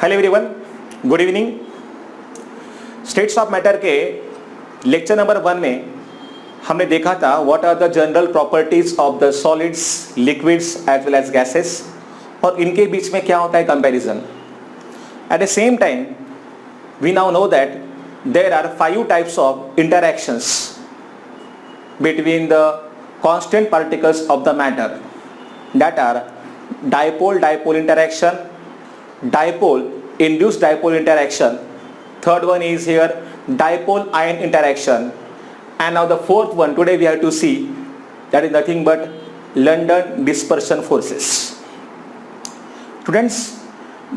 Hello everyone, good evening. States of matter के lecture number 1 में हमने देखा था what are the general properties of the solids, liquids as well as gases, और इनके बीच में क्या होता है comparison. At the same time we now know that there are 5 types of interactions between the constant particles of the matter, that are dipole-dipole interaction, dipole-induced dipole interaction, third one is here dipole-ion interaction, and now the fourth one today we have to see, that is nothing but London dispersion forces. Students,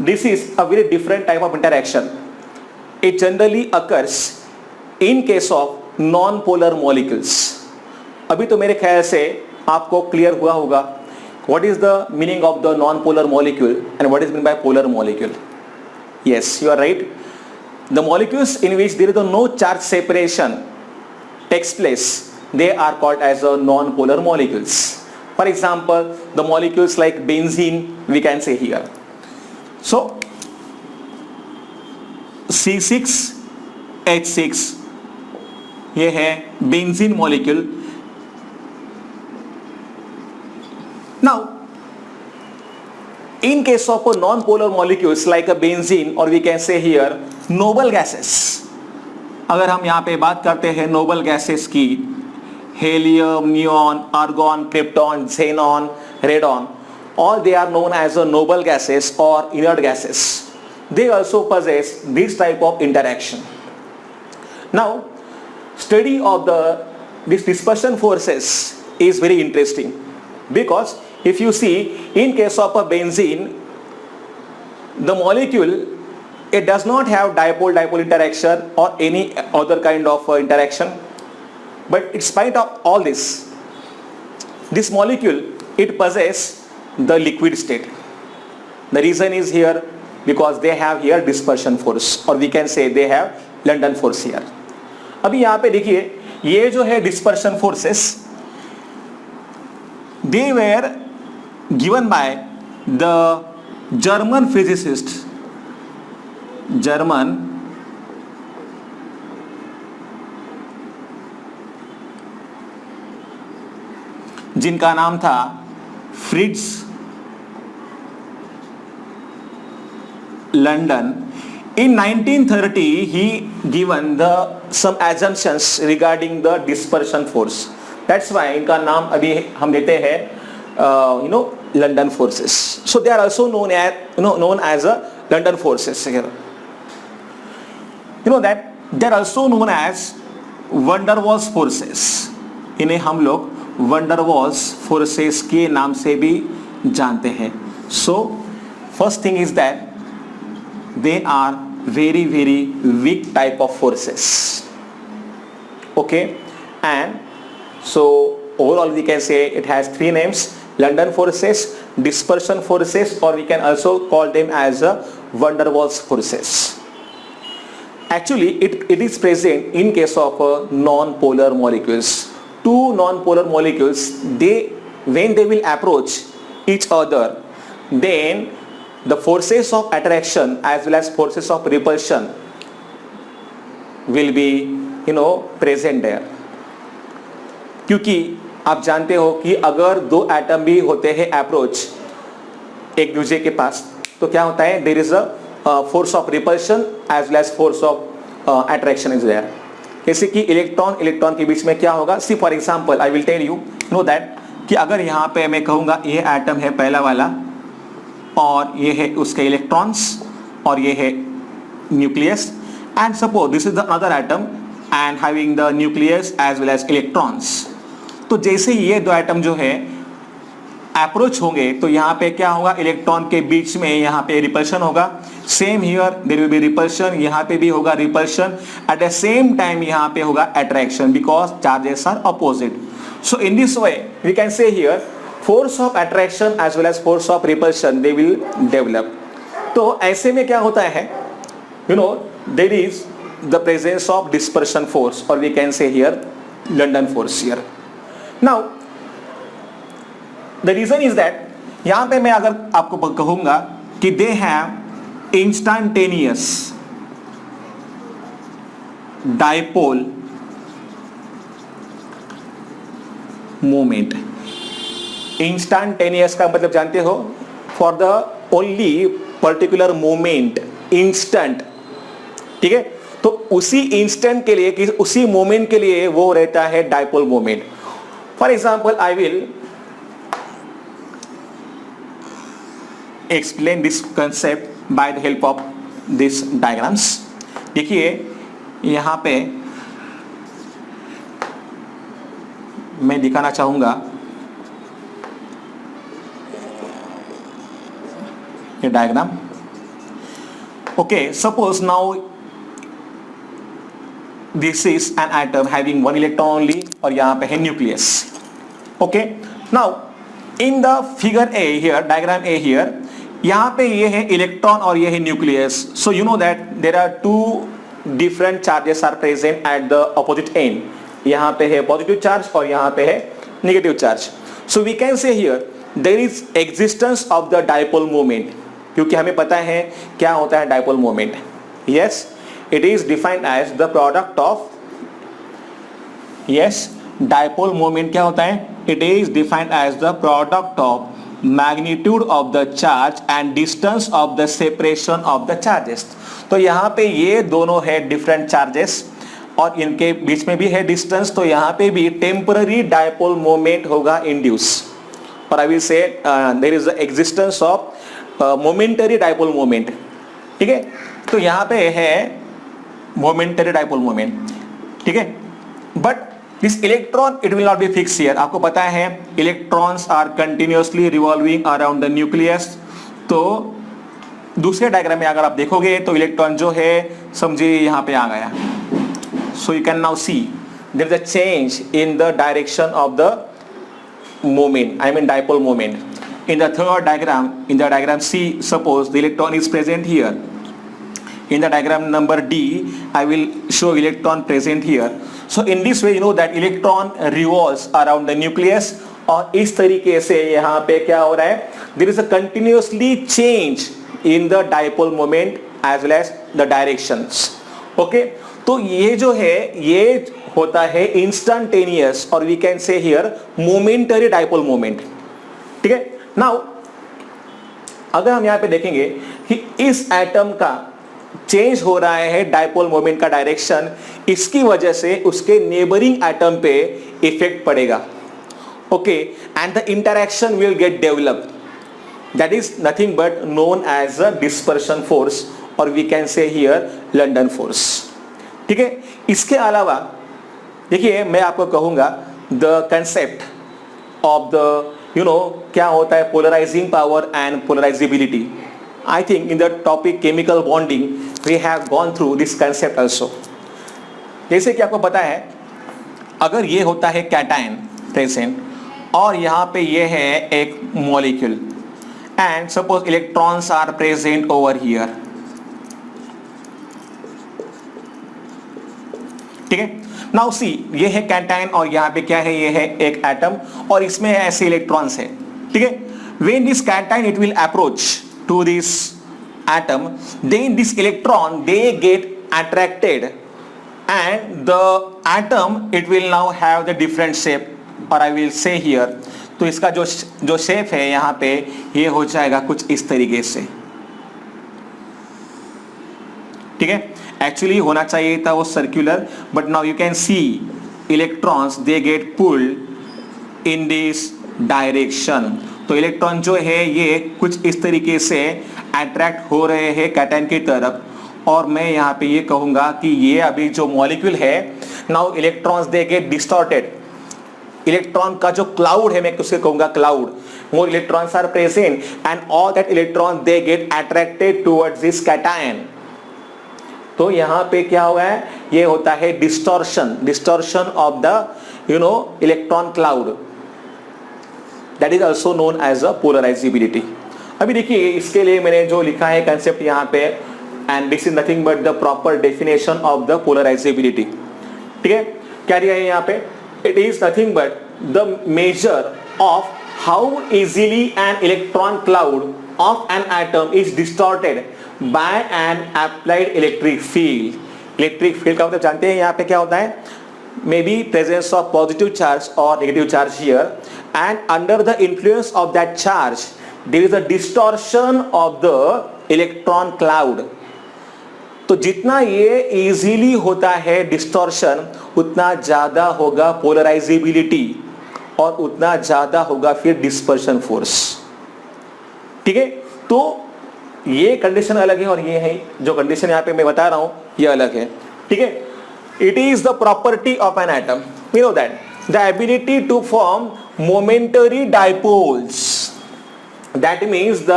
this is a very different type of interaction. It generally occurs in case of non-polar molecules. अभी तो मेरे ख्याल से आपको clear हुआ होगा what is the meaning of the non-polar molecule and what is meant by polar molecule. Yes, you are right. The molecules in which there is no charge separation takes place, they are called as a non-polar molecules. For example, the molecules like benzene we can say here. So C6H6 ये है benzene molecule. Now, in case of a non-polar molecules like a benzene or we can say here noble gases, अगर हम यहाँ पे बात करते हैं noble gases की, helium, neon, argon, krypton, xenon, radon, all they are known as a noble gases or inert gases. They also possess this type of interaction. Now, study of this dispersion forces is very interesting, because if you see in case of a benzene, the molecule, it does not have dipole-dipole interaction or any other kind of interaction, but in spite of all this molecule, it possesses the liquid state. The reason is here because they have here dispersion force, or we can say they have London force here. अभी यहाँ पे देखिए, ये जो है dispersion forces, they were given by the German physicist, जिनका नाम था Fritz London. In 1930 he given some assumptions regarding the dispersion force. That's why इनका नाम अभी हम देते हैं London forces. So they are also known as a London forces here. You know that they are also known as van der Waals forces. इन्हें हम लोग van der Waals forces के नाम से भी जानते हैं. So first thing is that they are very very weak type of forces. Okay, and so overall we can say it has 3 names: London forces, dispersion forces, or we can also call them as van der Waals forces. Actually it is present in case of non-polar molecules. 2 non-polar molecules, when they will approach each other, then the forces of attraction as well as forces of repulsion will be present there. क्योंकि आप जानते हो कि अगर 2 atom भी होते हैं approach एक दूसरे के पास, तो क्या होता है, there is a force of repulsion as well as force of attraction is there. जैसे कि इलेक्ट्रॉन के बीच में क्या होगा, see for example I will tell you know that कि अगर यहाँ पे मैं कहूँगा ये एटम है पहला वाला, और ये है उसके इलेक्ट्रॉन्स, और ये है nucleus, and suppose this is the other atom and having the nucleus as well as electrons. तो जैसे ये 2 एटम जो है अप्रोच होंगे, तो यहाँ पे क्या होगा, इलेक्ट्रॉन के बीच में यहाँ पे रिपल्शन होगा. Same here there will be repulsion, यहाँ पे भी होगा repulsion. At the same time यहाँ पे होगा attraction, because charges are opposite. So in this way we can say here force of attraction as well as force of repulsion they will develop. तो ऐसे में क्या होता है, there is the presence of dispersion force, और we can say here London force here. Now the reason is that यहाँ पे मैं अगर आपको कहूंगा कि they have instantaneous dipole moment. Instantaneous का मतलब जानते हो, for the only particular moment, instant, ठीक है। तो उसी इंस्टेंट के लिए, उसी मोमेंट के लिए वो रहता है dipole moment. For example I will explain this concept by the help of this diagrams. देखिए यहां पे मैं दिखाना चाहूंगा ये diagram. Okay, suppose now this is an atom having one electron only और यहां पे है nucleus. Okay, now in the figure A here, diagram A here, यहां पे ये है इलेक्ट्रॉन और ये है nucleus. So you know that there are two different charges are present at the opposite end. यहां पे है पॉजिटिव चार्ज और यहां पे है negative charge. So we can say here there is existence of the dipole moment, क्योंकि हमें पता है क्या होता है dipole moment. Yes, it is defined as the product of, yes, dipole moment क्या होता है? It is defined as the product of magnitude of the charge and distance of the separation of the charges. तो यहाँ पे ये दोनों है different charges और इनके बीच में भी है डिस्टेंस, तो यहाँ पे भी टेम्पररी डाइपोल मोमेंट होगा इंड्यूस। और I will say there is the existence of momentary dipole moment, ठीक है। तो यहाँ पे है मोमेंटरी डाइपोल मोमेंट, ठीक है। But this electron it will not be fix here. आपको पता है electrons are continuously revolving around the nucleus. तो दूसरे डायग्राम में अगर आप देखोगे तो इलेक्ट्रॉन जो है समझिए यहाँ पे आ गया। So you can now see there is a change in the direction of the moment, I mean dipole moment. In the third diagram, in the diagram C, suppose the electron is present here. In the diagram number D, I will show electron present here. So in this way, you know that electron revolves around the nucleus. और इस तरीके से यहाँ पे क्या हो रहा है? There is a continuously change in the dipole moment as well as the directions. Okay? तो ये जो है ये होता है instantaneous और we can say here momentary dipole moment. ठीक है? नाउ अगर हम यहां पे देखेंगे कि इस एटम का चेंज हो रहा है डाइपोल मोमेंट का डायरेक्शन, इसकी वजह से उसके नेबरिंग एटम पे इफेक्ट पड़ेगा। Okay, and the interaction will get developed, that is nothing but known as a dispersion force और we can say here London force. ठीक है, इसके अलावा देखिए मैं आपको कहूंगा द कंसेप्ट ऑफ द क्या होता है polarising power and polarisability. I think in the topic chemical bonding we have gone through this concept also. जैसे कि आपको पता है अगर ये होता है कैटायन प्रेजेंट और यहाँ पे ये है एक molecule and suppose electrons are present over here, ठीक है। नाउ सी ये है कैटायन और यहाँ पे क्या है, ये है एक एटम और इसमें ऐसे इलेक्ट्रॉन्स है, ठीक है। When this cation it will approach to this atom, then this electron they get attracted and the atom it will now have the different shape और आई विल से हियर। तो इसका जो शेप है यहाँ पे ये हो जाएगा कुछ इस तरीके से, ठीक है। एक्चुअली होना चाहिए था वो circular, but now you can C electrons they gate pulled in this direction. तो इलेक्ट्रॉन जो है ये कुछ इस तरीके से अट्रैक्ट हो रहे हैं कैटायन की तरफ और मैं यहाँ पे ये कहूँगा कि ये अभी जो मॉलिक्यूल है now electrons they get distorted. Electron का जो क्लाउड है मैं उससे कहूँगा cloud, more electrons are present and all that electron they get attracted towards this cation. तो यहाँ पे क्या हुआ है, ये होता है distortion of the electron cloud, that is also known as a polarisability. अभी देखिए इसके लिए मैंने जो लिखा है कंसेप्ट यहाँ पे, and this is nothing but the proper definition of the polarizability. ठीक है, क्या दिया है यहाँ पे, it is nothing but the measure of how easily an electron cloud of an atom is distorted by an applied electric field. Electric field का मतलब जानते हैं यहाँ पे क्या होता है, may be presence of positive charge और negative charge here, and under the influence of that charge there is a distortion of the electron cloud. तो जितना ये इजीली होता है डिस्टॉर्शन, उतना ज्यादा होगा पोलराइजेबिलिटी और उतना ज्यादा होगा फिर डिस्पर्शन फोर्स। ठीक है, तो ये कंडीशन अलग है और ये है जो कंडीशन यहां पे मैं बता रहा हूं ये अलग है। ठीक है, it is the property of an atom, we know that the ability to form momentary dipoles, that means the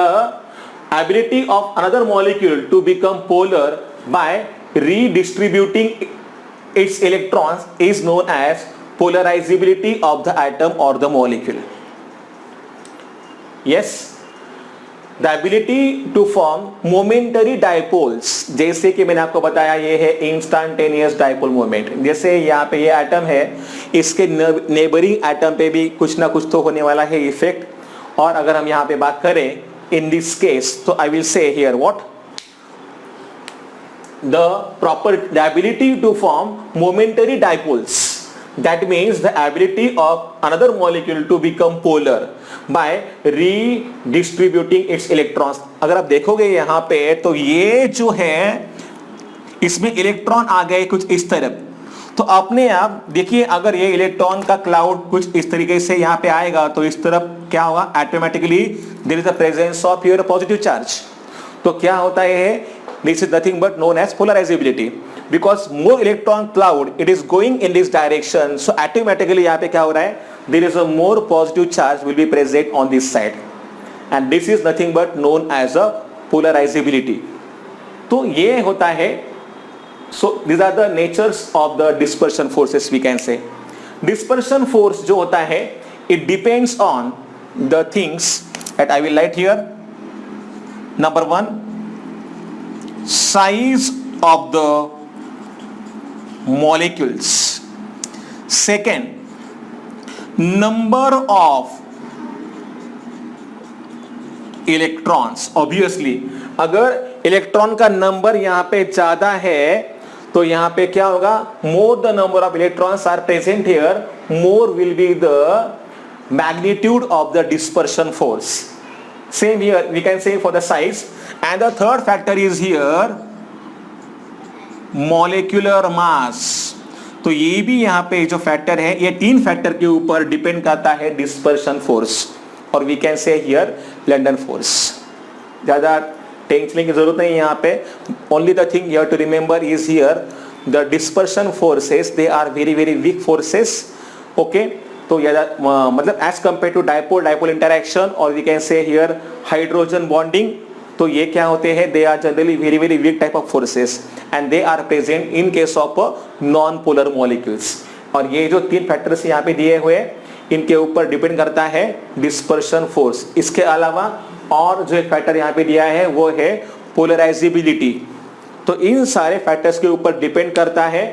ability of another molecule to become polar by redistributing its electrons is known as polarizability of the atom or the molecule. Yes, the ability to form momentary dipoles, जैसे कि मैंने आपको बताया ये है instantaneous dipole moment। जैसे यहाँ पे ये एटम है, इसके नेबरिंग एटम पे भी कुछ ना कुछ तो होने वाला है इफेक्ट। और अगर हम यहाँ पे बात करें in this case, तो I will say here what the ability to form momentary dipoles, that means the ability of another molecule to become polar by redistributing its electrons। अगर आप देखोगे यहाँ पे तो ये जो है इसमें इलेक्ट्रॉन आ गए कुछ इस तरफ, तो अपने आप देखिए अगर ये इलेक्ट्रॉन का क्लाउड कुछ इस तरीके से यहाँ पे आएगा तो इस तरफ क्या होगा, automatically there is the presence of your positive charge. तो क्या होता है, this is nothing but known as polarizability, because more electron cloud it is going in this direction, so automatically यहाँ पे क्या हो रहा है, there is a more positive charge will be present on this side, and this is nothing but known as a polarizability। तो ये होता है, so these are the natures of the dispersion forces we can say। dispersion force जो होता है it depends on the things that I will write here। number 1, size of the molecules, second number of electrons। obviously अगर electron का number यहां पे ज्यादा है तो यहां पे क्या होगा, more the number of electrons are present here, more will be the magnitude of the dispersion force। same here we can say for the size। and the third factor is here molecular mass। तो ये भी यहाँ पे जो factor है ये 3 factor के ऊपर डिपेंड करता है डिस्पर्शन फोर्स, और we can say here London force. ज्यादा टेंशन की जरूरत नहीं यहाँ पे, only the thing you have to remember is here the dispersion forces they are very very weak forces. Okay, तो मतलब as compare to dipole dipole interaction, और we can say here hydrogen bonding, तो ये क्या होते हैं, they are generally very very weak type of forces and they are present in case of non polar molecules. और ये जो 3 factors यहाँ पे दिए हुए इनके ऊपर डिपेंड करता है डिस्पर्शन फोर्स। इसके अलावा और जो एक फैक्टर यहाँ पे दिया है वो है पोलराइजेबिलिटी। तो इन सारे फैक्टर्स के ऊपर डिपेंड करता है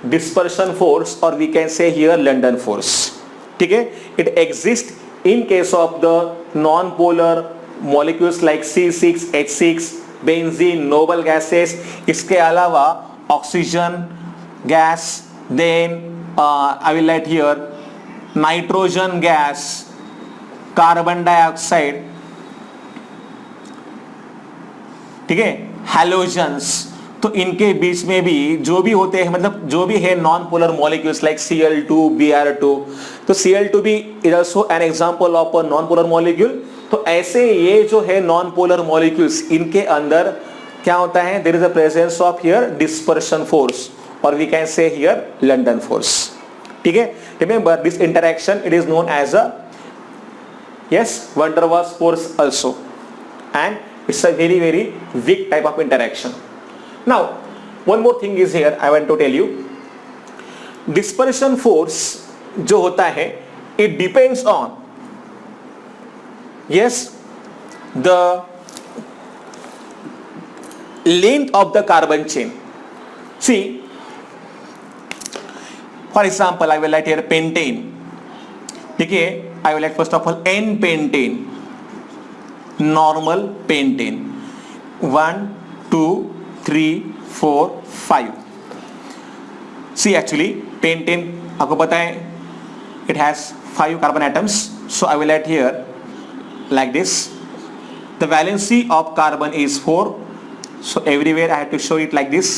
डिस्पर्शन फोर्स, और we can say here London force. ठीक है, it exist in case of the non polar molecules like C6, H6, benzene, noble gases। इसके अलावा oxygen gas, then I will write here nitrogen gas, carbon dioxide, ठीक है, halogens. तो इनके बीच में भी जो भी होते हैं, मतलब जो भी है non polar molecules like Cl2, Br2, तो Cl2 भी is also an example of a non polar molecule. तो ऐसे ये जो है नॉन पोलर मॉलिक्यूल्स इनके अंदर क्या होता है, there is a presence of here dispersion force, और we can say here London force. ठीक है, remember this interaction it is known as a van der Waals force also, and it's a very very weak type of interaction। Now one more thing is here I want to tell you, dispersion force जो होता है it depends on the length of the carbon chain। see, for example I will write here pentane। देखिए I will write first of all n pentane, normal pentane, 1 2 3 4 5. See actually 10 10 आपको पता है it has 5 carbon atoms, so I will write here like this. The valency of carbon is 4, so everywhere I have to show it like this.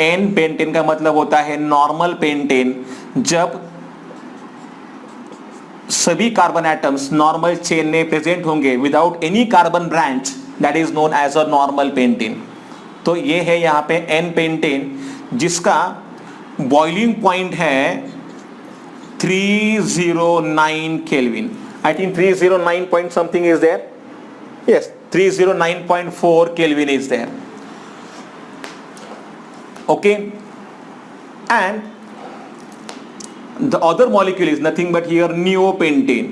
n pentane का मतलब होता है normal pentane, जब सभी carbon atoms normal chain में present होंगे without any carbon branch, that is known as a normal pentane. तो ये है यहाँ पे n पेंटेन जिसका बॉइलिंग पॉइंट है 309 kelvin. I think 309 point something is there. Yes, 309.4 kelvin is there. Okay, and the other molecule is nothing but here neopentane.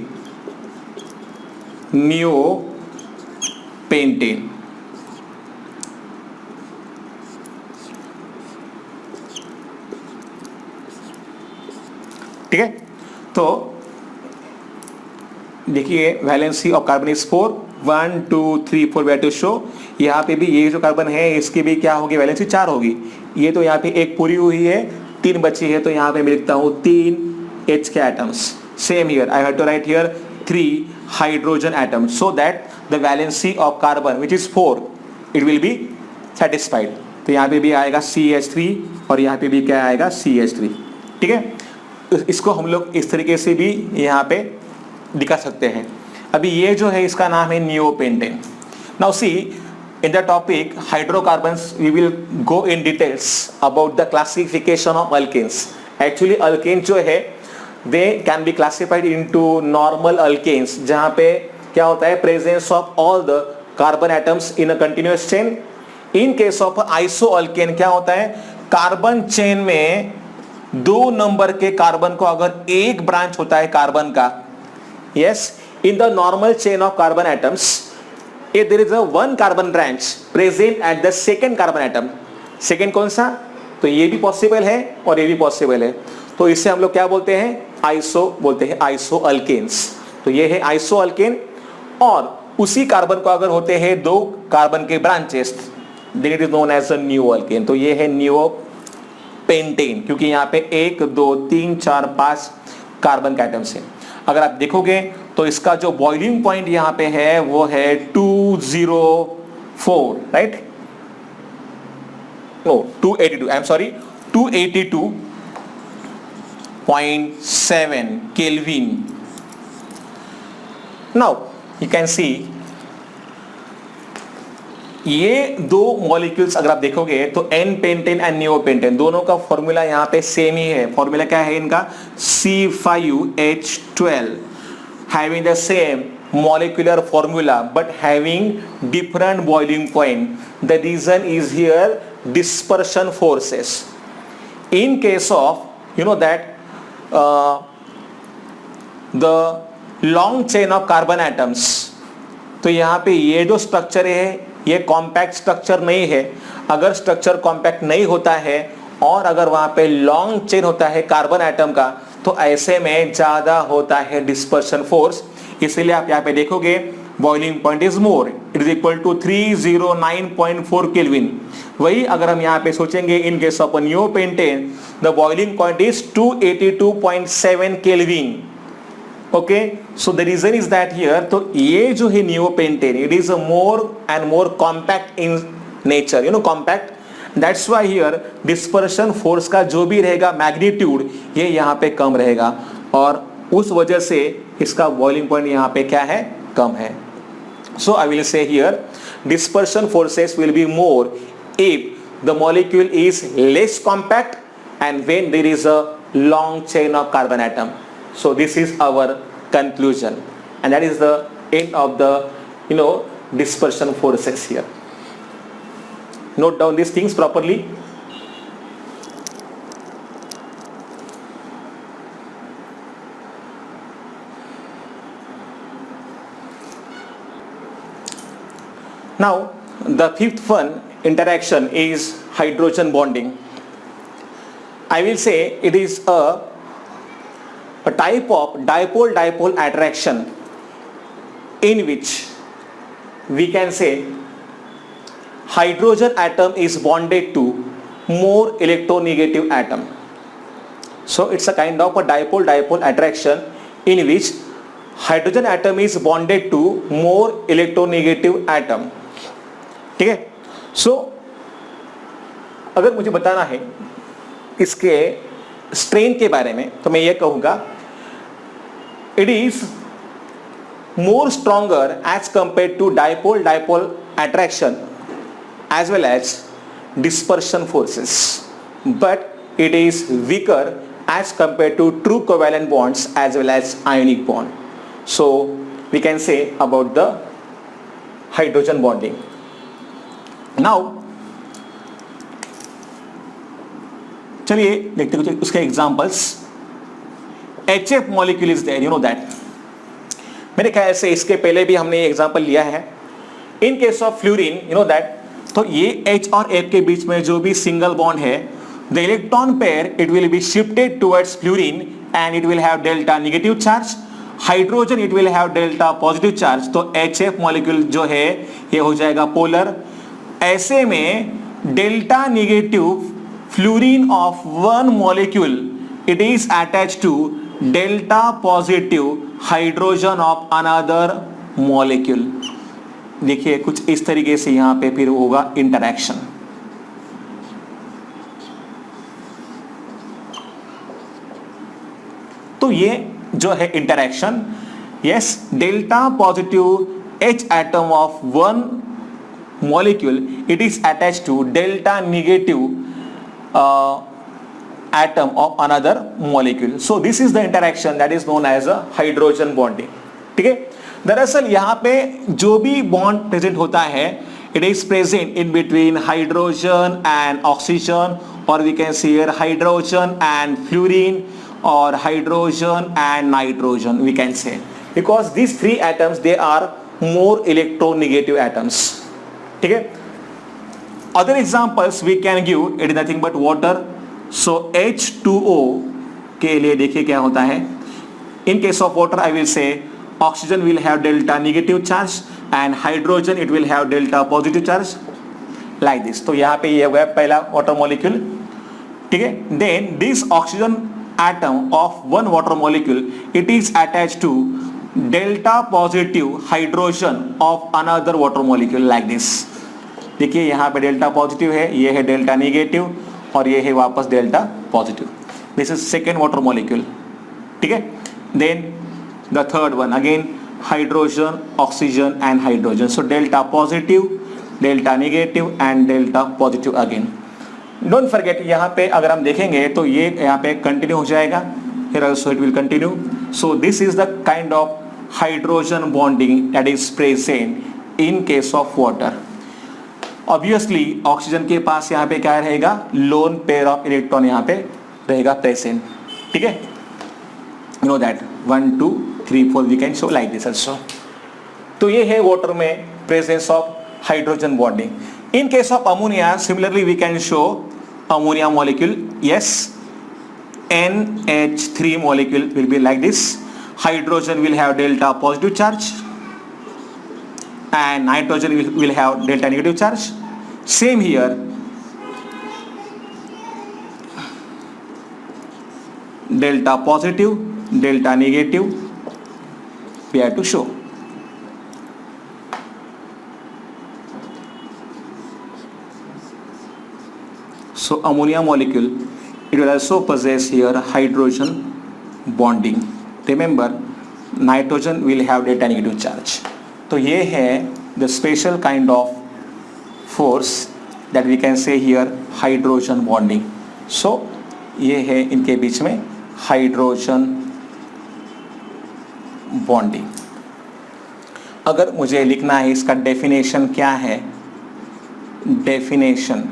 Neopentane. ठीक है, तो देखिए valency of carbon is 4, 1 2 3 4 we have to show. यहाँ पे भी ये जो कार्बन है इसकी भी क्या होगी, वैलेंसी 4 होगी. ये तो यहाँ पे एक पूरी हुई है, 3 बची है, तो यहाँ पे मैं लिखता हूँ 3 H के atoms. Same here I have to write here 3 hydrogen atoms, so that the valency of carbon which is 4 it will be satisfied. तो यहाँ पे भी आएगा CH3 और यहाँ पे भी क्या आएगा CH3. ठीक है, इसको हम लोग इस तरीके से भी यहाँ पे दिखा सकते हैं. अभी ये जो है इसका नाम है neopentane. Now see in the topic hydrocarbons we will go in details about the classification of alkanes. Actually alkane जो है they can be classified into normal alkanes जहाँ पे क्या होता है presence of all the carbon atoms in a continuous chain. In case of isoalkane क्या होता है, कार्बन चेन में 2 नंबर के कार्बन को अगर एक ब्रांच होता है कार्बन का, yes, in the normal chain of carbon atoms if there is a one carbon branch present at the second carbon atom, second कौन सा, तो ये भी पॉसिबल है और ये भी पॉसिबल है, तो इसे हम लोग क्या बोलते हैं, आइसो बोलते हैं, आइसो अल्केन्स. तो ये है आइसो अल्केन. और उसी कार्बन को अगर होते हैं 2 कार्बन के branches, then it is known as a new alkane. तो ये है न्यू पेंटेन, क्योंकि यहाँ पे 1 2 3 4 5 कार्बन के एटम्स है. अगर आप देखोगे तो इसका जो बॉइलिंग पॉइंट यहाँ पे है वो है 204, right, no 282, I am sorry, 282.7 kelvin. Now you can see ये 2 मॉलिक्यूल्स अगर आप देखोगे तो n पेंटेन एंड नियोपेंटेन दोनों का फॉर्मूला यहाँ पे सेम ही है. फॉर्मूला क्या है इनका, C5H12, having the same molecular formula but having different boiling point. The reason is here dispersion forces. In case of you know that the long chain of carbon atoms, तो यहाँ पे ये जो structure है ये कॉम्पैक्ट स्ट्रक्चर नहीं है. अगर स्ट्रक्चर कॉम्पैक्ट नहीं होता है और अगर वहां पे लॉन्ग चेन होता है कार्बन एटम का, तो ऐसे में ज्यादा होता है डिस्पर्शन फोर्स. इसलिए आप यहाँ पे देखोगे boiling point is more, it is equal to 309.4 kelvin. वही अगर हम यहाँ पे सोचेंगे in case of neopentane the boiling point is 282.7 kelvin. Okay, so the reason is that here, तो ये जो है neopentane it is a more and more compact in nature, you know compact. That's why here dispersion force का जो भी रहेगा magnitude ये यहाँ पे कम रहेगा और उस वजह से इसका बॉइलिंग पॉइंट यहाँ पे क्या है, कम है. So I will say here dispersion forces will be more if the molecule is less compact and when there is a long chain of carbon atom. So this is our conclusion and that is the end of the dispersion forces here. Note down these things properly. Now the fifth one interaction is hydrogen bonding. I will say it is a type of dipole-dipole attraction in which we can say hydrogen atom is bonded to more electronegative atom. So it's a kind of a dipole-dipole attraction in which hydrogen atom is bonded to more electronegative atom. ठीक है? So अगर मुझे बताना है इसके strain के बारे में तो मैं ये कहूँगा it is more stronger as compared to dipole-dipole attraction as well as dispersion forces, but it is weaker as compared to true covalent bonds as well as ionic bond. So we can say about the hydrogen bonding. Now चलिए देखते हैं कुछ उसके examples. HF molecule is there, you know that. मेरे ख्याल से इसके पहले भी हमने ये एग्जांपल लिया है. इन case of fluorine, you know that, तो ये H और F के बीच में जो भी सिंगल बॉन्ड है, the electron pair it will be shifted towards fluorine and it will have delta negative charge. Hydrogen it will have delta positive charge. तो HF मॉलिक्यूल जो है ये हो जाएगा पोलर. ऐसे में delta negative fluorine of one molecule it is attached to delta positive hydrogen of another molecule. देखिए कुछ इस तरीके से यहां पे फिर होगा इंटरैक्शन. तो ये जो है interaction, yes, delta positive H atom of one molecule it is attached to delta negative atom of another molecule. So this is the interaction that is known as a hydrogen bonding. ठीक है. दरअसल यहाँ पे जो भी bond present होता है it is present in between hydrogen and oxygen, or we can say here hydrogen and fluorine, or hydrogen and nitrogen we can say, because these three atoms they are more electronegative atoms. ठीक है. Other examples we can give, it is nothing but water. So H2O के लिए देखिए क्या होता है. In case of water I will say oxygen will have delta negative charge and hydrogen it will have delta positive charge like this. तो यहाँ पे ये हुआ पहला water molecule. ठीक है. Then this oxygen atom of one water molecule it is attached to delta positive hydrogen of another water molecule like this. देखिए यहाँ पे डेल्टा पॉजिटिव है, ये है डेल्टा नेगेटिव और ये है वापस delta positive. This is second water molecule. ठीक है. Then the third one again hydrogen, oxygen and hydrogen. So delta positive, delta negative and delta positive again. Don't forget यहाँ पे अगर हम देखेंगे तो ये यहाँ पे कंटिन्यू हो जाएगा. Here also it will continue. So this is the kind of hydrogen bonding that is present in case of water. Obviously oxygen के पास यहाँ पे क्या रहेगा, लोन पेयर ऑफ इलेक्ट्रॉन यहाँ पे रहेगा प्रेजेंट. ठीक है. You know that 1 2 3 4 we can show like this also. तो ये है वाटर में presence of hydrogen bonding. In case of ammonia similarly we can show ammonia molecule. Yes, NH3 molecule will be like this. Hydrogen will have delta positive charge and nitrogen will have delta negative charge. Same here. Delta positive, delta negative we have to show. So ammonia molecule it will also possess here hydrogen bonding. Remember nitrogen will have delta negative charge. तो ये है the special kind of force that we can say here hydrogen bonding. So ये है इनके बीच में hydrogen bonding. अगर मुझे लिखना है इसका डेफिनेशन क्या है, definition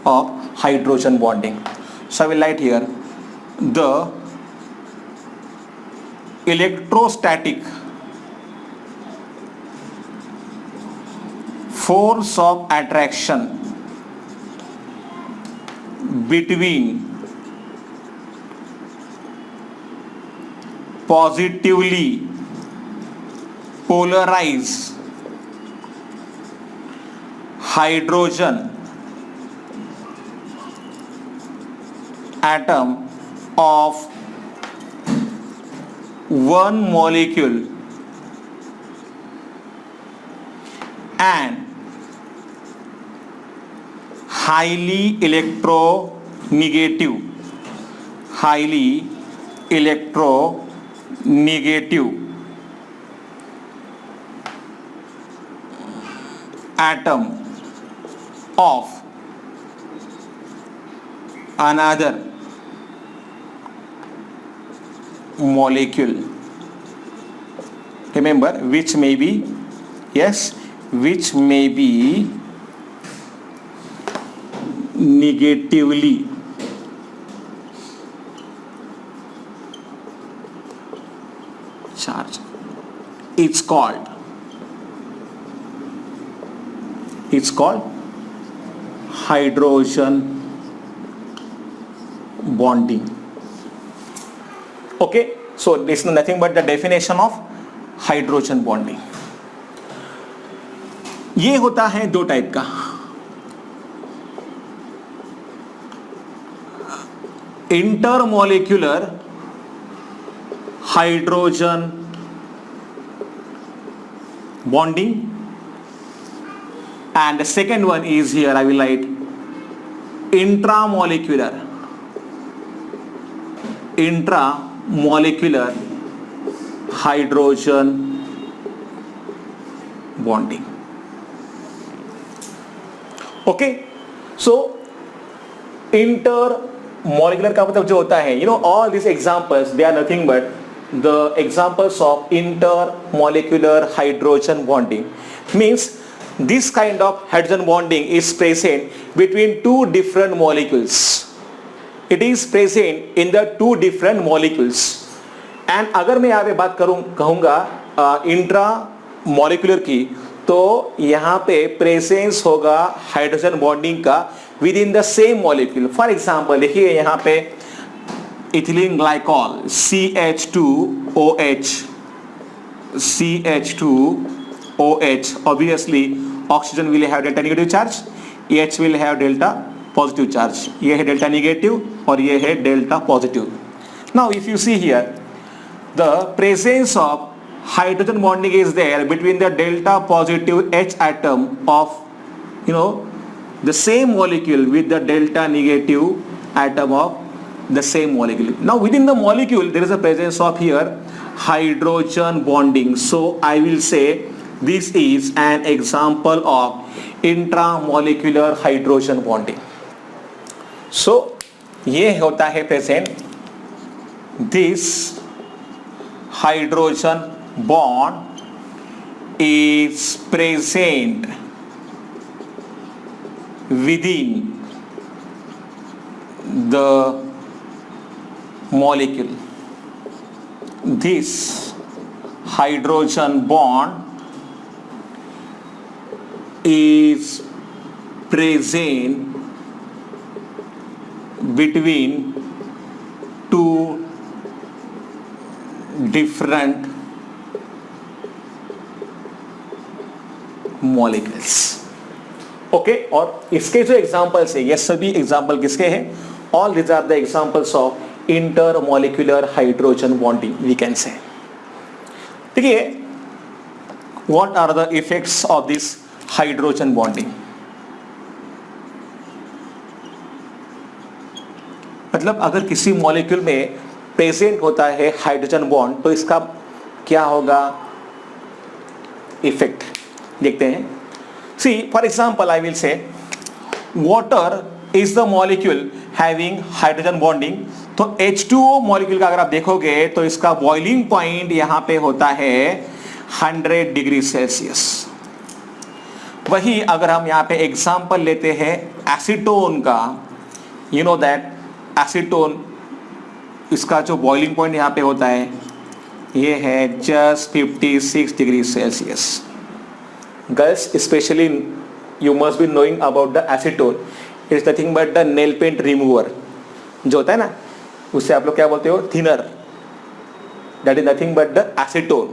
of hydrogen bonding. So I will write here the electrostatic force of attraction between positively polarized hydrogen atom of one molecule and highly electronegative atom of another molecule, remember, which may be negatively charged. It's called hydrogen bonding. Okay, so this is nothing but the definition of hydrogen bonding. ये होता है दो type का, intermolecular hydrogen bonding, and the second one is here I will write intramolecular hydrogen bonding. Okay, so inter molecular का मतलब जो होता है, all this examples they are nothing but the examples of inter molecular hydrogen bonding. Means this kind of hydrogen bonding is present between two different molecules. It is present in the two different molecules. And अगर मैं यहाँ पे बात कहूँगा intra molecular की, तो यहाँ पे प्रेजेंस होगा हाइड्रोजन बॉन्डिंग का with in the same molecule. For example देखिए यहाँ पे ethylene glycol CH2OH, obviously oxygen will have delta negative charge, H will have delta positive charge. ये है delta negative और ये है delta positive. Now if you see here, the presence of hydrogen bonding is there between the delta positive H atom of the same molecule with the delta negative atom of the same molecule. Now within the molecule there is a presence of here hydrogen bonding. So I will say this is an example of intramolecular hydrogen bonding. So ये होता है present, this hydrogen bond is present within the molecule. This hydrogen bond is present between two different molecules. Okay, और इसके जो examples है ये सभी example किसके हैं? All this are the examples of intermolecular hydrogen bonding we can say. देखिए, what are the effects of this hydrogen bonding? मतलब अगर किसी मॉलिक्यूल में प्रेजेंट होता है हाइड्रोजन बॉन्ड तो इसका क्या होगा इफेक्ट, देखते हैं. See for example I will say water is the molecule having hydrogen bonding. तो H2O मॉलिक्यूल का अगर आप देखोगे तो इसका बॉइलिंग पॉइंट यहां पे होता है 100 डिग्री सेल्सियस. वही अगर हम यहाँ पे एग्जाम्पल लेते हैं एसीटोन का, यू नो दैट एसीटोन, इसका जो बॉइलिंग पॉइंट यहाँ पे होता है ये है just 56 degree Celsius. Girls specially you must be knowing about the acetone. It is nothing but the nail paint remover जो होता है ना, उससे आप लोग क्या बोलते हो, thinner. That is nothing but the acetone.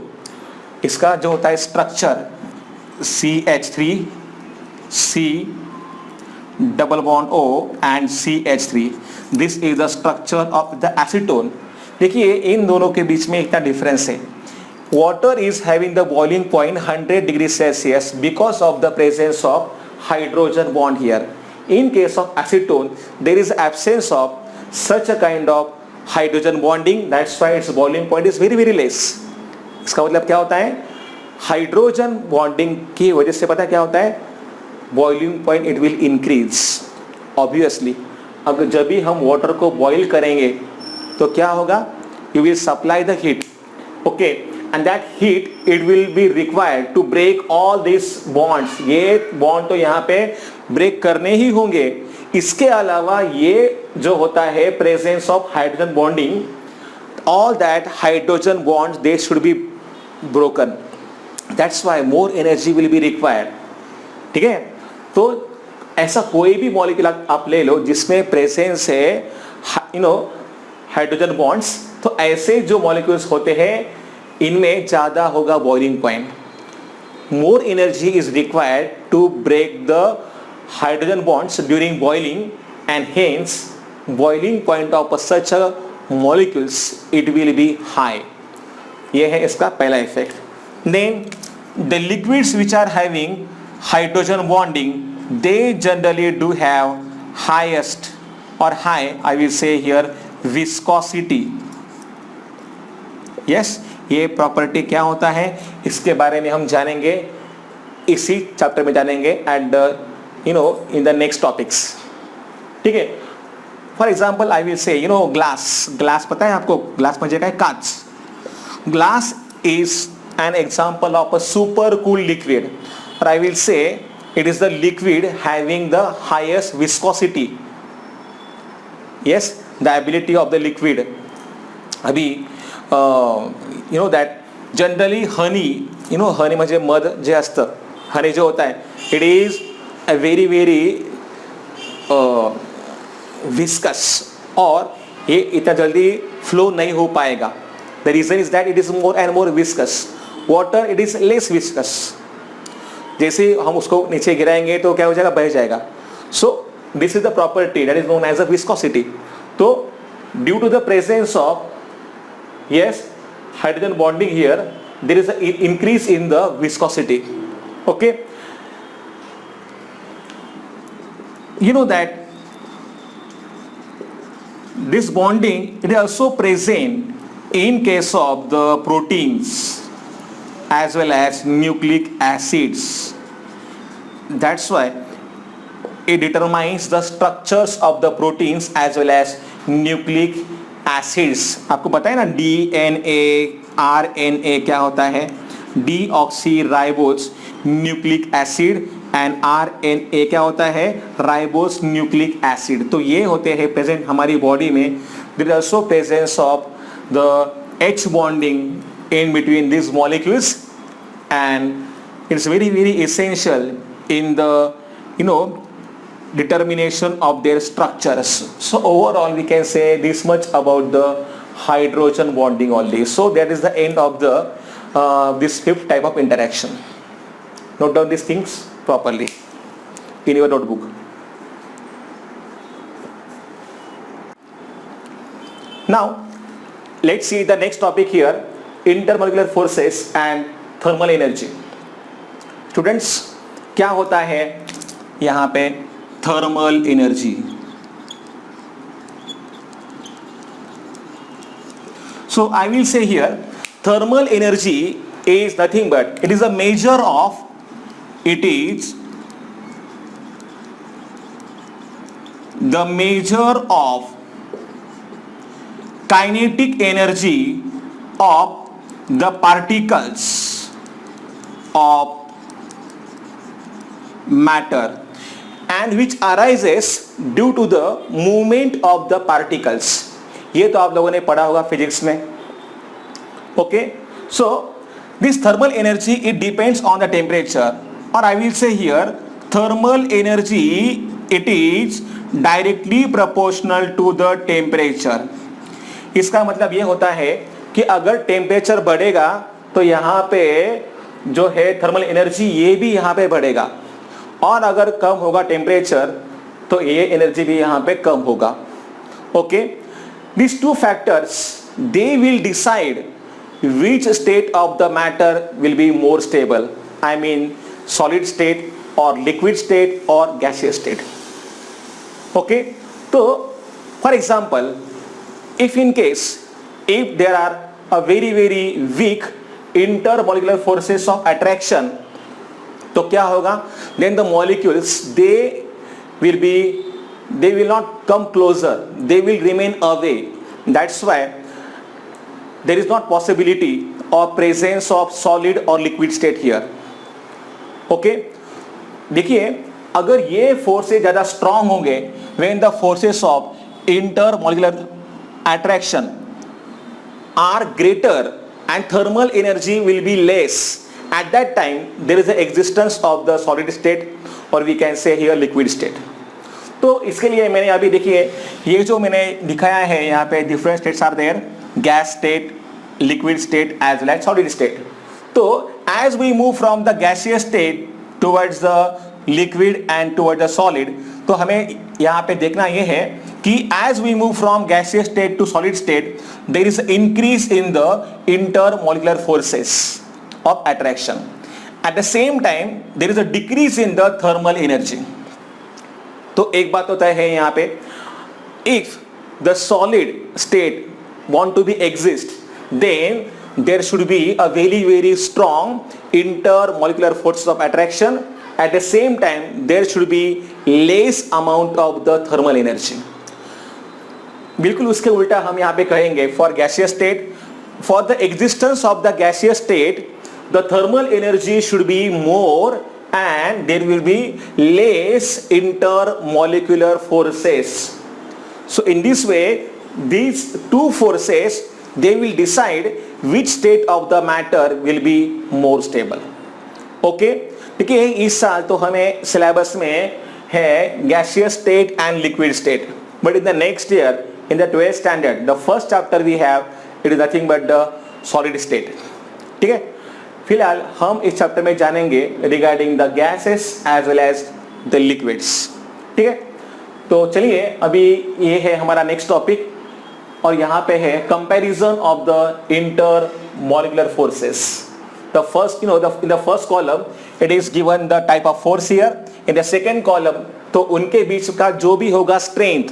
इसका जो होता है structure CH3 C double bond O and CH3. This is the structure of the acetone. देखिए इन दोनों के बीच में इतना डिफरेंस है. Water is having the boiling point 100 degrees Celsius because of the presence of hydrogen bond here. In case of acetone, there is absence of such a kind of hydrogen bonding. That's why its boiling point is very very less. इसका मतलब क्या होता है? Hydrogen bonding की वजह से पता क्या होता है? Boiling point it will increase. Obviously अगर जब भी हम वाटर को बॉईल करेंगे तो क्या होगा? You will supply the heat. Okay, and that heat it will be required to break all this bonds. ये बॉन्ड तो यहाँ पे ब्रेक करने ही होंगे. इसके अलावा ये जो होता है presence of hydrogen bonding, all that hydrogen bonds they should be broken. That's why more energy will be required. ठीक है, तो ऐसा कोई भी मॉलिक्यूल आप ले लो जिसमें प्रेजेंस है हाइड्रोजन बॉन्ड्स, तो ऐसे जो मॉलिक्यूल्स होते हैं इनमें ज़्यादा होगा boiling point. More energy is required to break the hydrogen bonds during boiling and hence boiling point of such molecules it will be high. ये है इसका पहला effect. Then the liquids which are having hydrogen bonding, they generally do have highest or high, I will say here, viscosity. Yes, ये property क्या होता है इसके बारे में हम जानेंगे, इसी चैप्टर में जानेंगे and in the next topics. ठीक है, फॉर एग्जाम्पल आई विल से ग्लास पता है आपको? ग्लास म्हणजे काय? काच. Glass is an example of a super cool liquid. Or I will say it is the liquid having the highest viscosity. Yes, the ability of the liquid. अभी that generally honey, honey म्हणजे मध जे असतं, honey जो होता है, it is a very very viscous, और ये इतना जल्दी फ्लो नहीं हो पाएगा. The reason is that it is more and more viscous. Water it is less viscous. जैसे हम उसको नीचे गिराएंगे तो क्या हो जाएगा? बह जाएगा. So this is the property that is known as a viscosity. तो due to the presence of hydrogen bonding here there is a increase in the viscosity. Okay, you know that this bonding it is also present in case of the proteins as well as nucleic acids. That's why it determines the structures of the proteins as well as nucleic acids. आपको पता है ना DNA, RNA क्या होता है? Deoxyribose nucleic acid and RNA क्या होता है? Ribose nucleic acid. तो ये होते हैं प्रेजेंट हमारी बॉडी में. There is also presence of the H bonding in between these molecules, and it's very very essential in the determination of their structures. So overall we can say this much about the hydrogen bonding only. So that is the end of the this fifth type of interaction. Note down these things properly in your notebook. Now let's see the next topic here, intermolecular forces and thermal energy. Students, क्या होता है यहाँ पे thermal energy? So I will say here thermal energy is nothing but it is a measure of the measure of kinetic energy of the particles of matter and which arises due to the movement of the particles. ये तो आप लोगों ने पढ़ा होगा physics में. Okay, so this thermal energy it depends on the temperature, और I will say here thermal energy it is directly proportional to the temperature. इसका मतलब ये होता है कि अगर टेम्परेचर बढ़ेगा तो यहाँ पे जो है थर्मल एनर्जी ये भी यहाँ पे बढ़ेगा. और अगर कम होगा टेम्परेचर तो ये एनर्जी भी यहाँ पे कम होगा. Okay, these two factors they will decide which state of the matter will be more stable. I mean solid state or liquid state or gaseous state. Okay, so for example, if in case if there are a very weak intermolecular forces of attraction, तो क्या होगा? Then the molecules they will not come closer, they will remain away. That's why there is not possibility of presence of solid or liquid state here. Okay, देखिए अगर ये forces ज़्यादा strong होंगे, when the forces of intermolecular attraction are greater and thermal energy will be less, at that time there is the existence of the solid state or we can say here liquid state. तो इसके लिए मैंने अभी देखिए ये जो मैंने दिखाया है यहाँ पे different states are there, gas state, liquid state as well as solid state. तो as we move from the gaseous state towards the liquid and towards the solid, तो हमें यहाँ पे देखना ये है कि as we move from gaseous state to solid state there is increase in the intermolecular forces of attraction. At the same time there is a decrease in the thermal energy. तो एक बात होता है यहाँ पे, if the solid state want to be exist then there should be a very strong intermolecular forces of attraction. At the same time there should be less amount of the thermal energy. बिल्कुल उसके उल्टा हम यहाँ पे कहेंगे for gaseous state, for the existence of the gaseous state the thermal energy should be more and there will be less intermolecular forces. So in this way these two forces they will decide which state of the matter will be more stable. Okay, देखिए इस साल तो हमें syllabus में है gaseous state and liquid state, but in the next year in the 12th standard the first chapter we have it is nothing but the solid state. ठीक है, फिलहाल हम इस चैप्टर में जानेंगे regarding the gases as well as the liquids. ठीक है, तो चलिए अभी ये है हमारा नेक्स्ट टॉपिक और यहाँ पे है comparison of the intermolecular forces. The first in the first column it is given the type of force here. In the second column तो उनके बीच का जो भी होगा स्ट्रेंथ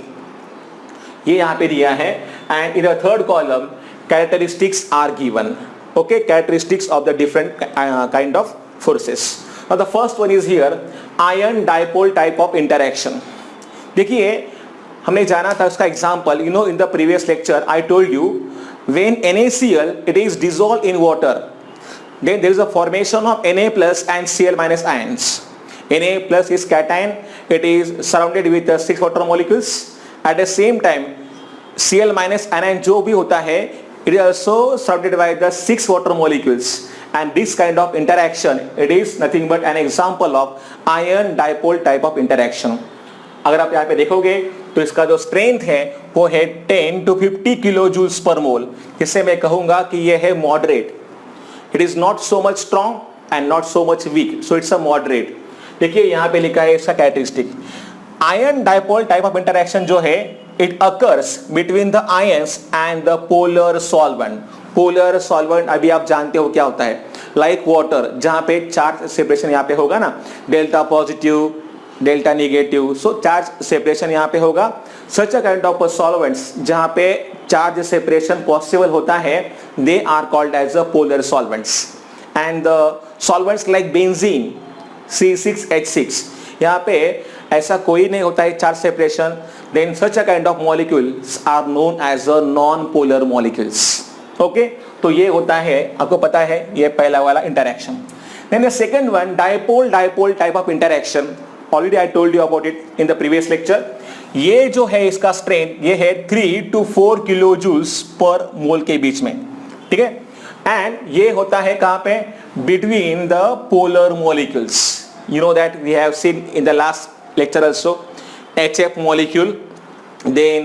ये यहाँ पे दिया है. And in the third column characteristics are given. Okay, characteristics of the different kind of forces. Now the first one is here ion dipole type of interaction. देखिए हमने जाना था उसका example, you know in the previous lecture I told you when NaCl it is dissolved in water then there is a formation of Na plus and Cl minus ions. Na plus is cation, it is surrounded with 6 water molecules. At the same time Cl minus anion जो भी होता है it is also surrounded by the 6 water molecules, and this kind of interaction it is nothing but an example of ion dipole type of interaction. अगर आप यहाँ पे देखोगे तो इसका जो स्ट्रेंथ है वो है 10 to 50 किलो जूल्स पर मोल. इससे मैं कहूँगा कि ये है moderate. It is not so much strong and not so much weak, so it's a moderate. देखिए यहाँ पे लिखा है इसका characteristic. Ion dipole type of interaction जो है it occurs between the ions and the polar solvent. Polar solvent अभी आप जानते हो क्या होता है, लाइक वाटर जहां पे चार्ज सेपरेशन यहाँ पे होगा ना, delta positive delta negative, so charge separation यहाँ पे होगा. Such a kind of solvents जहां पे चार्ज सेपरेशन पॉसिबल होता है they are called as a polar solvents. And the solvents like benzene C6H6 यहाँ पे ऐसा कोई नहीं होता है charge separation. Then such a kind of molecules are known as a non-polar molecules. Okay, तो ये होता है, आपको पता है ये पहला वाला interaction. Then the second one dipole type of interaction. Already I told you about it in the previous lecture. ये जो है इसका strength ये है 3 to 4 kilojoules पर मोल के बीच में. ठीक है, and ये होता है कहाँ पे, between the polar molecules. You know that we have seen in the last lecture also. HF molecule, then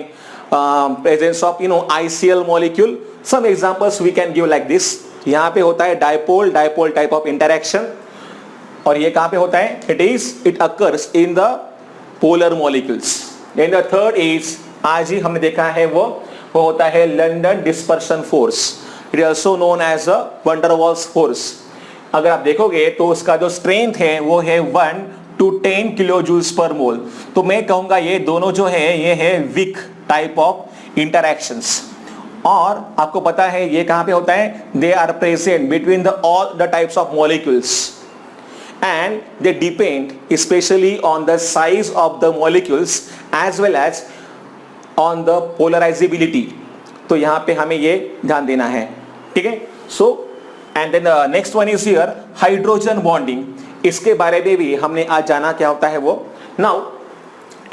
presence of ICL molecule. Some examples we can give like this. यहाँ पे होता है डाइपोल type of interaction. और ये कहां पे होता है? It occurs in the polar molecules. Then the third is, आज ही हमने देखा है वो होता है London dispersion force. It is also known as a van der Waals force. अगर आप देखोगे तो उसका जो स्ट्रेंथ है वो है 1 to 10 किलो जूल्स पर मोल। तो मैं कहूंगा ये दोनों जो है ये है वीक टाइप ऑफ इंटरैक्शंस। और आपको पता है ये कहां पे होता है? They are present between the all the types of molecules and they depend especially on the size of the molecules as well as on the polarizability। तो यहां पे हमें ये ध्यान देना है, ठीक है। So and then next one is here hydrogen bonding. इसके बारे में भी हमने आज जाना क्या होता है वो। नाउ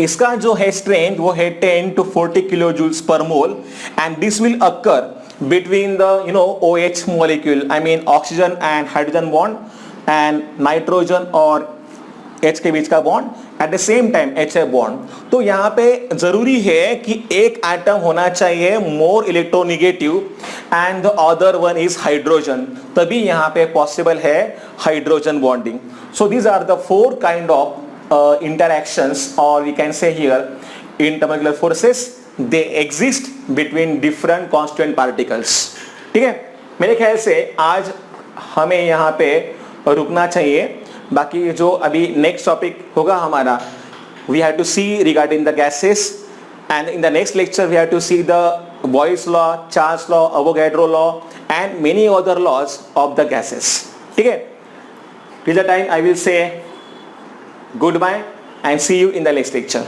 इसका जो है स्ट्रेंथ वो है 10 to 40 kilo joules per mole and this will occur between the OH molecule, I mean oxygen and hydrogen bond and nitrogen और H के बीच का bond at the same time HF bond. तो यहाँ पे जरूरी है कि एक एटम होना चाहिए more electronegative and the other one is hydrogen, तभी यहाँ पे पॉसिबल है hydrogen bonding. So these are the 4 kind of interactions और we can say here intermolecular forces, they exist between different constituent particles. ठीक है, मेरे ख्याल से आज हमें यहाँ पे रुकना चाहिए। बाकी जो अभी नेक्स्ट टॉपिक होगा हमारा, we have to see regarding the gases and in the next lecture we have to see the Boyle's law, Charles law, Avogadro law and many other laws of the gases. ठीक है, till the time I will say good bye and see you in the next lecture.